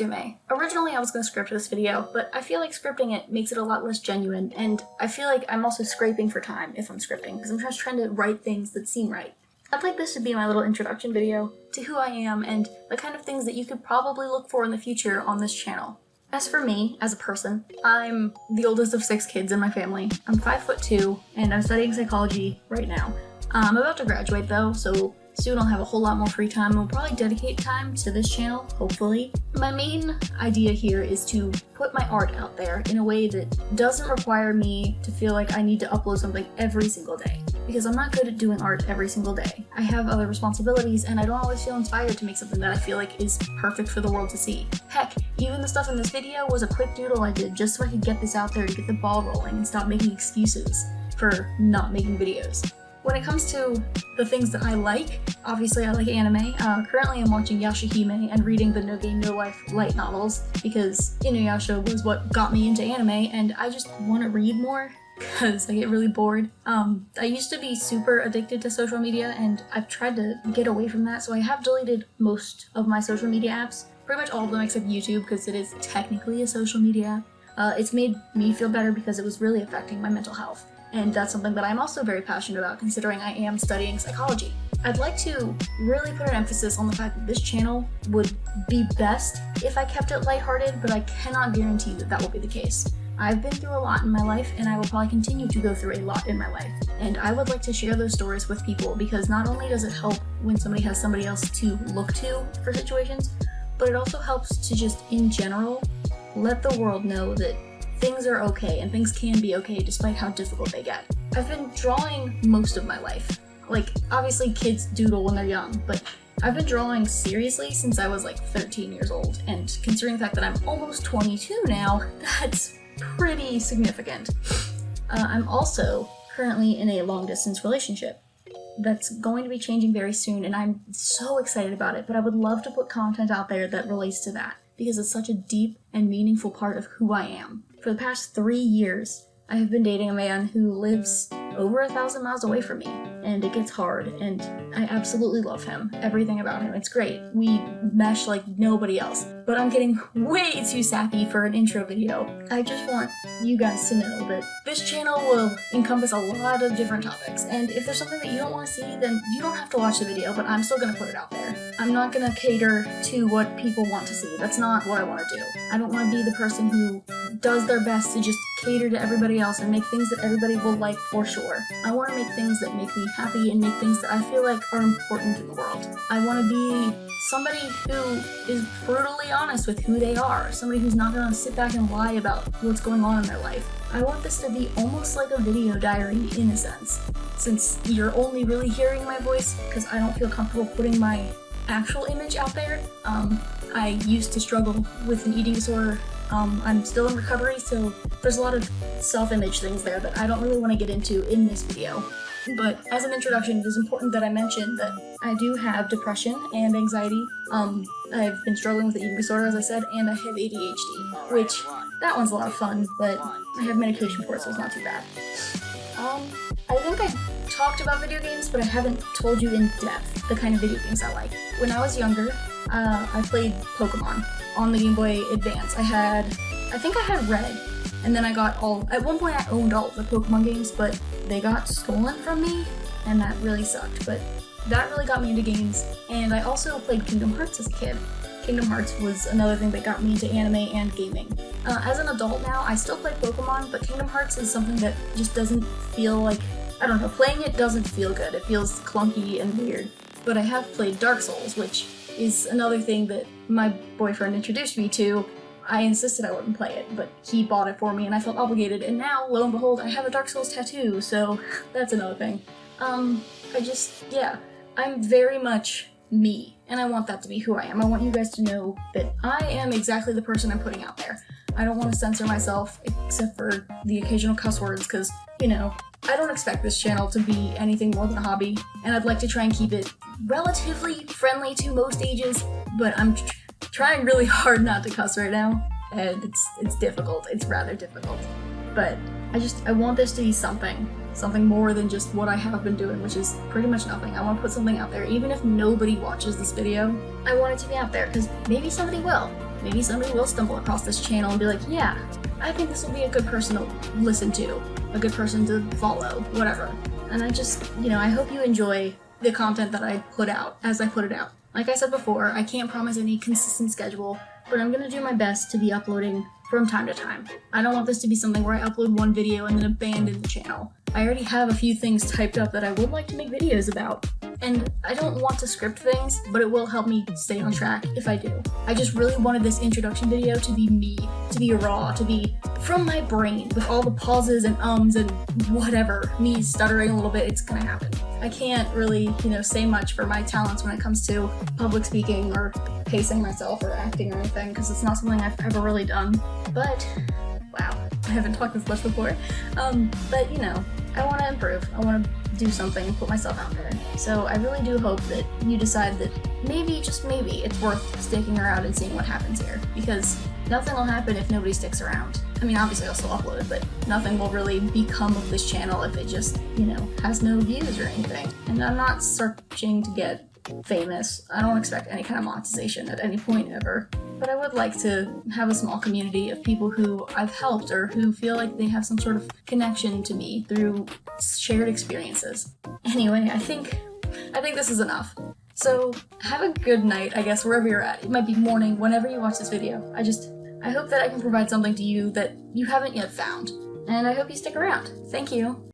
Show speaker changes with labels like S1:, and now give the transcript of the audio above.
S1: Kenzume. Originally I was going to script this video, but I feel like scripting it makes it a lot less genuine, and I feel like I'm also scraping for time if I'm scripting, because I'm just trying to write things that seem right. I'd like this to be my little introduction video to who I am and the kind of things that you could probably look for in the future on this channel. As for me, as a person, I'm the oldest of 6 kids in my family. I'm 5'2", and I'm studying psychology right now. I'm about to graduate though, so soon I'll have a whole lot more free time and will probably dedicate time to this channel, hopefully. My main idea here is to put my art out there in a way that doesn't require me to feel like I need to upload something every single day, because I'm not good at doing art every single day. I have other responsibilities and I don't always feel inspired to make something that I feel like is perfect for the world to see. Heck, even the stuff in this video was a quick doodle I did just so I could get this out there to get the ball rolling and stop making excuses for not making videos. When it comes to the things that I like, obviously I like anime. Currently I'm watching Yashahime and reading the No Game No Life light novels because Inuyasha was what got me into anime, and I just want to read more because I get really bored. I used to be super addicted to social media and I've tried to get away from that, so I have deleted most of my social media apps. Pretty much all of them except YouTube, because it is technically a social media app. It's made me feel better because it was really affecting my mental health. And that's something that I'm also very passionate about, considering I am studying psychology. I'd like to really put an emphasis on the fact that this channel would be best if I kept it lighthearted, but I cannot guarantee that that will be the case. I've been through a lot in my life, and I will probably continue to go through a lot in my life. And I would like to share those stories with people, because not only does it help when somebody has somebody else to look to for situations, but it also helps to just, in general, let the world know that things are okay and things can be okay despite how difficult they get. I've been drawing most of my life. Like, obviously kids doodle when they're young, but I've been drawing seriously since I was like 13 years old, and considering the fact that I'm almost 22 now, that's pretty significant. I'm also currently in a long-distance relationship that's going to be changing very soon, and I'm so excited about it, but I would love to put content out there that relates to that, because it's such a deep and meaningful part of who I am. For the past 3 years, I have been dating a man who lives over 1,000 miles away from me, and it gets hard, and I absolutely love him. Everything about him, it's great. We mesh like nobody else. But I'm getting way too sappy for an intro video. I just want you guys to know that this channel will encompass a lot of different topics, and if there's something that you don't want to see, then you don't have to watch the video, but I'm still gonna put it out there. I'm not gonna cater to what people want to see. That's not what I want to do. I don't want to be the person who does their best to just cater to everybody else and make things that everybody will like for sure. I want to make things that make me happy and make things that I feel like are important in the world. I want to be somebody who is brutally honest with who they are, somebody who's not going to sit back and lie about what's going on in their life. I want this to be almost like a video diary in a sense, since you're only really hearing my voice because I don't feel comfortable putting my actual image out there. I used to struggle with an eating disorder. I'm still in recovery, so there's a lot of self-image things there that I don't really want to get into in this video. But as an introduction, it is important that I mention that I do have depression and anxiety. I've been struggling with the eating disorder, as I said, and I have ADHD, which, that one's a lot of fun, but I have medication for it, so it's not too bad. I think I talked about video games, but I haven't told you in depth the kind of video games I like. When I was younger, I played Pokemon on the Game Boy Advance. I think I had Red, and then at one point I owned all of the Pokemon games, but they got stolen from me, and that really sucked, but that really got me into games. And I also played Kingdom Hearts as a kid. Kingdom Hearts was another thing that got me into anime and gaming. As an adult now, I still play Pokemon, but Kingdom Hearts is something that just doesn't feel like, I don't know, playing it doesn't feel good. It feels clunky and weird. But I have played Dark Souls, which is another thing that my boyfriend introduced me to. I insisted I wouldn't play it, but he bought it for me and I felt obligated, and now, lo and behold, I have a Dark Souls tattoo, so that's another thing. I'm very much me, and I want that to be who I am. I want you guys to know that I am exactly the person I'm putting out there. I don't want to censor myself, except for the occasional cuss words, because, you know, I don't expect this channel to be anything more than a hobby, and I'd like to try and keep it relatively friendly to most ages, but I'm trying really hard not to cuss right now, and it's difficult. It's rather difficult. But I want this to be something more than just what I have been doing, which is pretty much nothing. I want to put something out there. Even if nobody watches this video, I want it to be out there, because maybe somebody will. maybe somebody will stumble across this channel and be like, yeah, I think this will be a good person to listen to, a good person to follow, whatever. And I just, I hope you enjoy the content that I put out as I put it out. Like I said before, I can't promise any consistent schedule, but I'm gonna do my best to be uploading from time to time. I don't want this to be something where I upload one video and then abandon the channel. I already have a few things typed up that I would like to make videos about, and I don't want to script things, but it will help me stay on track if I do. I just really wanted this introduction video to be me, to be raw, to be from my brain, with all the pauses and ums and whatever, me stuttering a little bit, it's gonna happen. I can't really, say much for my talents when it comes to public speaking or pacing myself or acting or anything, because it's not something I've ever really done. But, wow, I haven't talked this much before. But, I want to improve. I want to do something and put myself out there. So I really do hope that you decide that maybe, just maybe, it's worth sticking around and seeing what happens here, because nothing will happen if nobody sticks around. I mean, obviously I'll still upload, but nothing will really become of this channel if it just, has no views or anything. And I'm not searching to get famous. I don't expect any kind of monetization at any point ever. But I would like to have a small community of people who I've helped or who feel like they have some sort of connection to me through shared experiences. Anyway, I think this is enough. So have a good night, I guess, wherever you're at. It might be morning, whenever you watch this video. I hope that I can provide something to you that you haven't yet found. And I hope you stick around. Thank you.